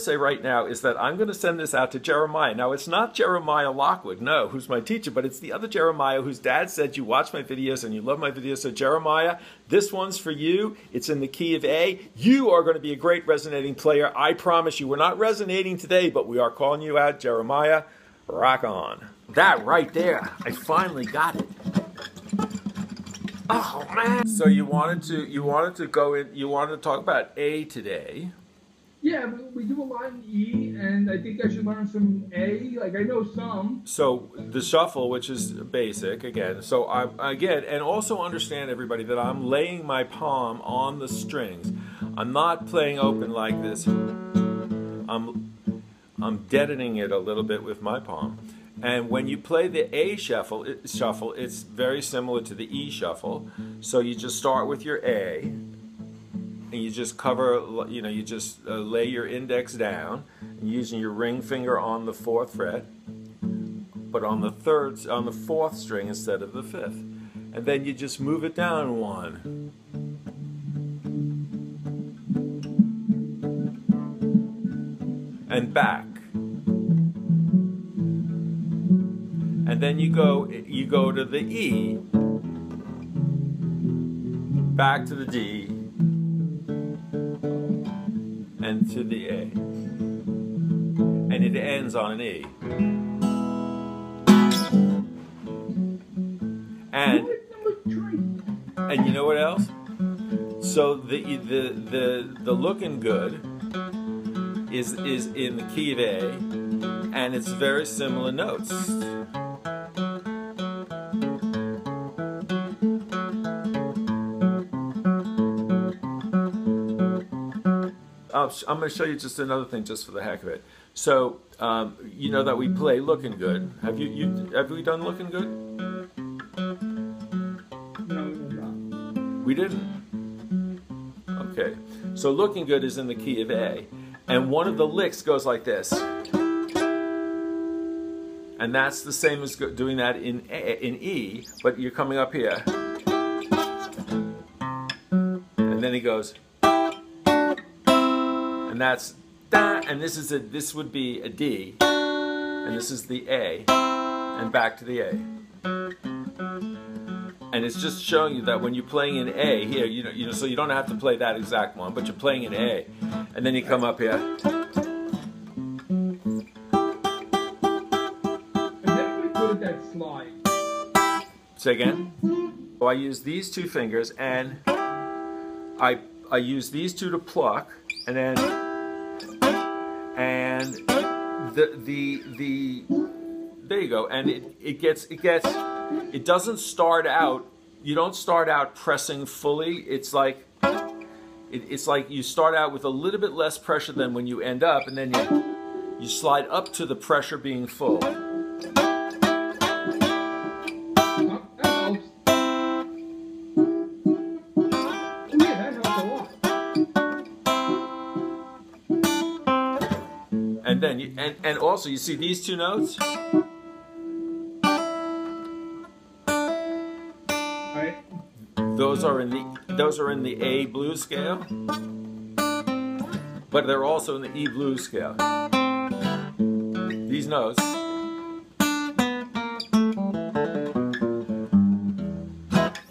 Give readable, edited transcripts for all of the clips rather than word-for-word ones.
Say right now is that I'm going to send this out to Jeremiah. Now, it's not Jeremiah Lockwood, no, who's my teacher, but it's the other Jeremiah whose dad said you watch my videos and you love my videos. So Jeremiah, this one's for you. It's in the key of A. You are going to be a great resonating player. I promise you. We're not resonating today, but we are calling you out. Jeremiah, rock on. That right there, I finally got it. Oh man! So you wanted to go in. You wanted to talk about A today. Yeah, we do a lot in E, and I think I should learn some A. Like, I know some. So the shuffle, which is basic, again. So and also understand, everybody, that I'm laying my palm on the strings. I'm not playing open like this. I'm deadening it a little bit with my palm. And when you play the A shuffle, it's very similar to the E shuffle. So you just start with your A. And you just cover, you just lay your index down, using your ring finger on the 4th fret, but on the 4th string instead of the 5th. And then you just move it down 1. And back. And then you go to the E, back to the D, and to the A, and it ends on an E. And you know what else? So the looking good is in the key of A, and it's very similar notes. I'm going to show you just another thing, just for the heck of it. So you know that we play Looking Good. Have we done Looking Good? No. We didn't. Okay. So Looking Good is in the key of A, and one of the licks goes like this, and that's the same as doing that in E, but you're coming up here, and then he goes. And that's da, and this would be a D, and this is the A, and back to the A. And it's just showing you that when you're playing in A here, so you don't have to play that exact one, but you're playing in A, and then you come up here. I'm definitely good at that slide. Say again. So I use these two fingers, and I use these two to pluck, and then. And there you go, and it doesn't start out, you don't start out pressing fully. It's like you start out with a little bit less pressure than when you end up, and then you slide up to the pressure being full. And then and also you see these two notes. Right. Those are in the A blues scale, but they're also in the E blues scale. These notes.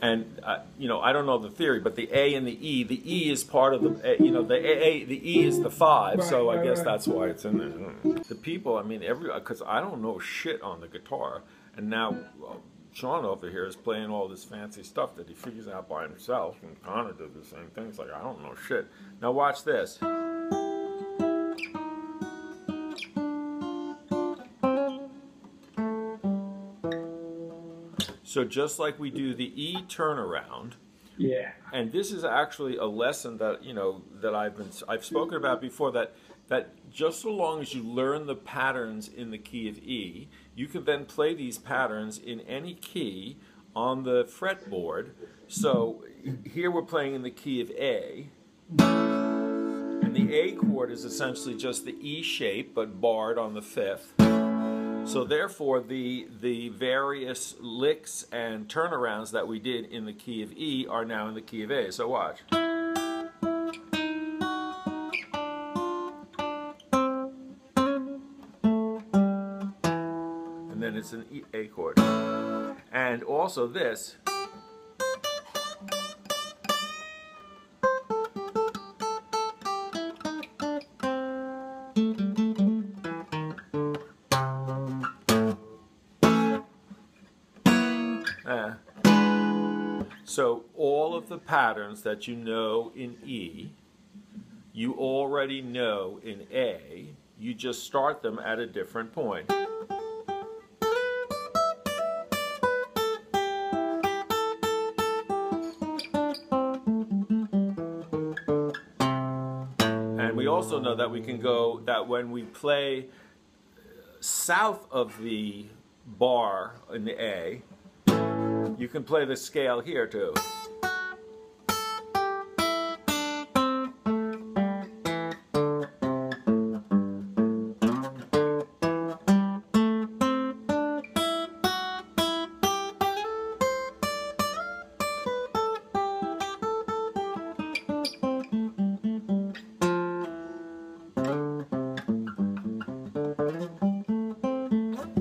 And I don't know the theory, but the A and the E is part of the the E is the 5, so I guess that's why it's in there. The people, because I don't know shit on the guitar, and now Sean over here is playing all this fancy stuff that he figures out by himself, and Connor does the same thing. It's like, I don't know shit. Now watch this. So just like we do the E turnaround, yeah. And this is actually a lesson that that I've spoken about before. That just so long as you learn the patterns in the key of E, you can then play these patterns in any key on the fretboard. So here we're playing in the key of A, and the A chord is essentially just the E shape but barred on the 5th. So therefore, the various licks and turnarounds that we did in the key of E are now in the key of A. So watch. then it's an A chord. And also this. So all of the patterns that you know in E, you already know in A, you just start them at a different point. And we also know that we can go, that when we play south of the bar in the A, you can play the scale here too.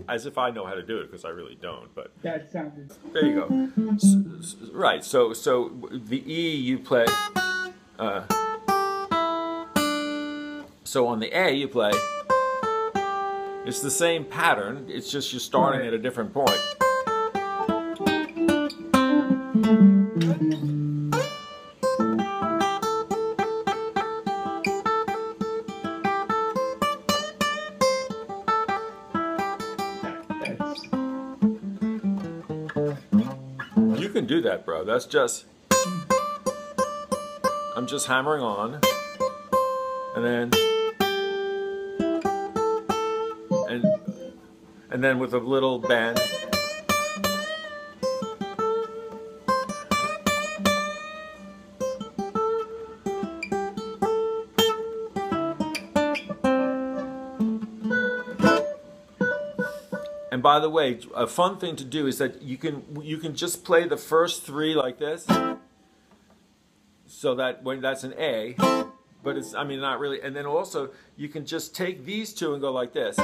As if I know how to do it, because I really don't. But that sounded. There you go. Right. So the E you play. So on the A you play. It's the same pattern. It's just you're starting at a different point. You can do that, bro. That's just, I'm just hammering on, and then with a little bend. And by the way, a fun thing to do is that you can just play the first three like this, so that when that's an A, but it's, I mean, not really. And then also you can just take these two and go like this.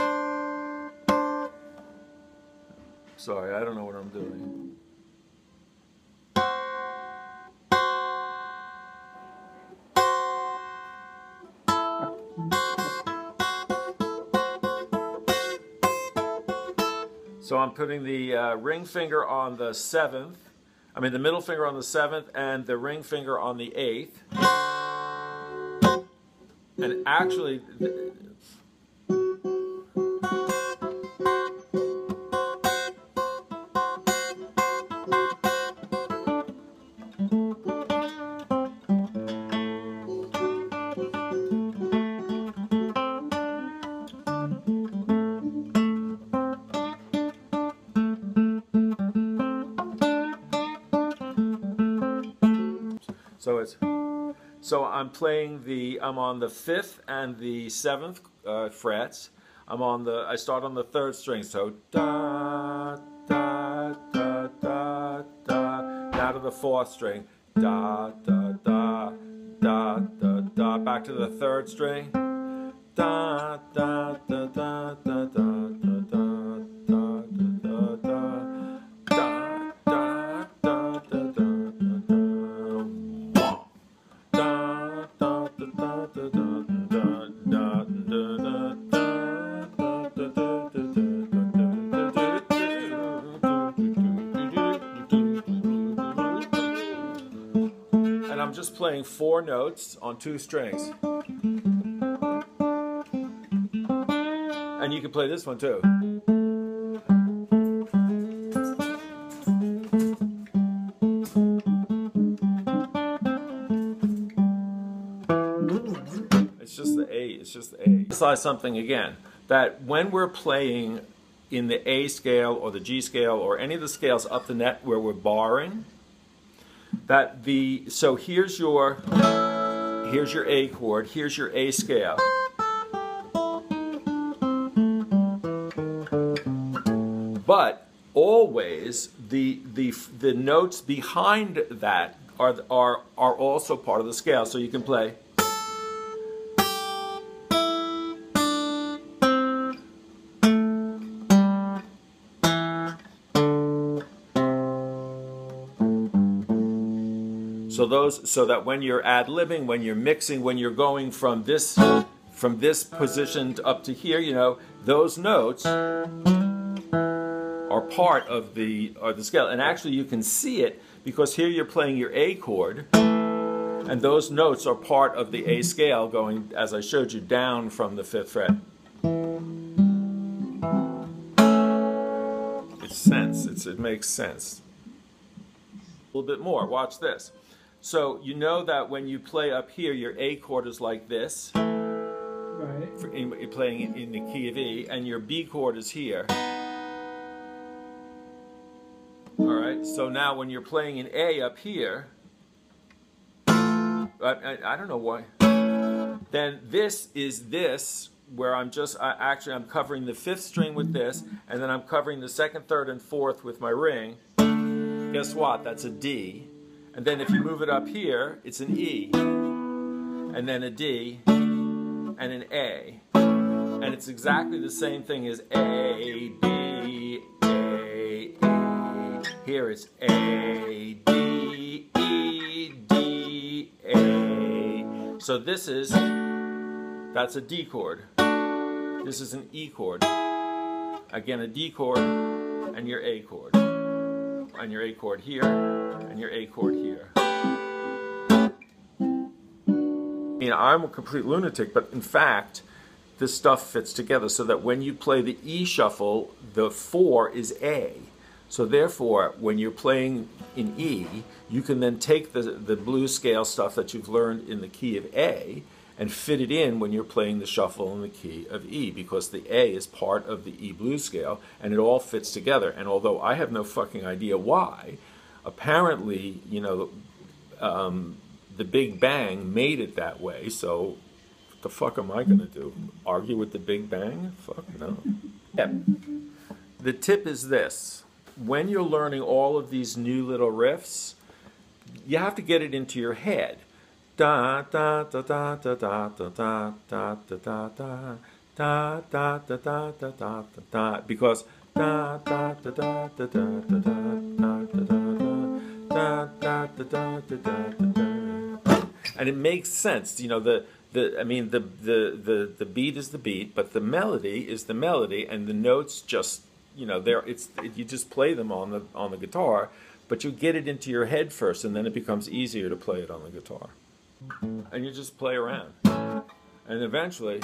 Sorry, I don't know what I'm doing. So I'm putting the ring finger on the 7th, I mean the middle finger on the 7th and the ring finger on the 8th. And actually, so I'm playing I'm on the 5th and the 7th frets. I start on the 3rd string, so da, da, da, da, da. Now to the 4th string, da, da, da, da, da, da. Back to the 3rd string, da, da, da, da, da, da, da, da. And I'm just playing 4 notes on 2 strings. And you can play this one too. It's just the A, it's just the A. Emphasize something again, that when we're playing in the A scale or the G scale or any of the scales up the net where we're barring, that so here's your A chord, here's your A scale. But always the notes behind that are also part of the scale. So you can play So that when you're ad-libbing, when you're mixing, when you're going from this position up to here, you know, those notes are part of the scale. And actually you can see it because here you're playing your A chord, and those notes are part of the A scale going, as I showed you, down from the 5th fret. It makes sense. A little bit more. Watch this. So you know that when you play up here, your A chord is like this. Right. You're playing in the key of E, and your B chord is here. All right. So now when you're playing an A up here, I don't know why. Then this is this, where I'm covering the 5th string with this, and then I'm covering the 2nd, 3rd, and 4th with my ring. Guess what? That's a D. And then if you move it up here, it's an E, and then a D, and an A. And it's exactly the same thing as A, B, A, E. Here it's A, D, E, D, A. So that's a D chord. This is an E chord. Again, a D chord, and your A chord. And your A chord here, and your A chord here. I mean, I'm a complete lunatic, but in fact, this stuff fits together so that when you play the E shuffle, the 4 is A. So therefore, when you're playing in E, you can then take the blues scale stuff that you've learned in the key of A and fit it in when you're playing the shuffle in the key of E, because the A is part of the E blues scale, and it all fits together. And although I have no fucking idea why, apparently, you know, the Big Bang made it that way, so what the fuck am I gonna do? Argue with the Big Bang? Fuck no. Yep. The tip is this. When you're learning all of these new little riffs, you have to get it into your head. Da da da da da da da da da da da da da da da da da da da, because da da da da da da da da da da da da, and it makes sense. You know, the beat is the beat, but the melody is the melody, and the notes just, you know, you just play them on the guitar, but you get it into your head first, and then it becomes easier to play it on the guitar. And you just play around, and eventually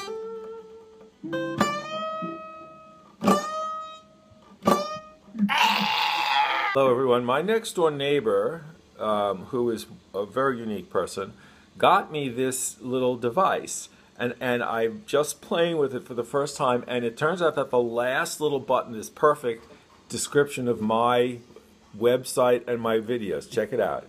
hello everyone. My next door neighbor, who is a very unique person, got me this little device, and I'm just playing with it for the first time, and it turns out that the last little button is perfect description of my website and my videos. Check it out.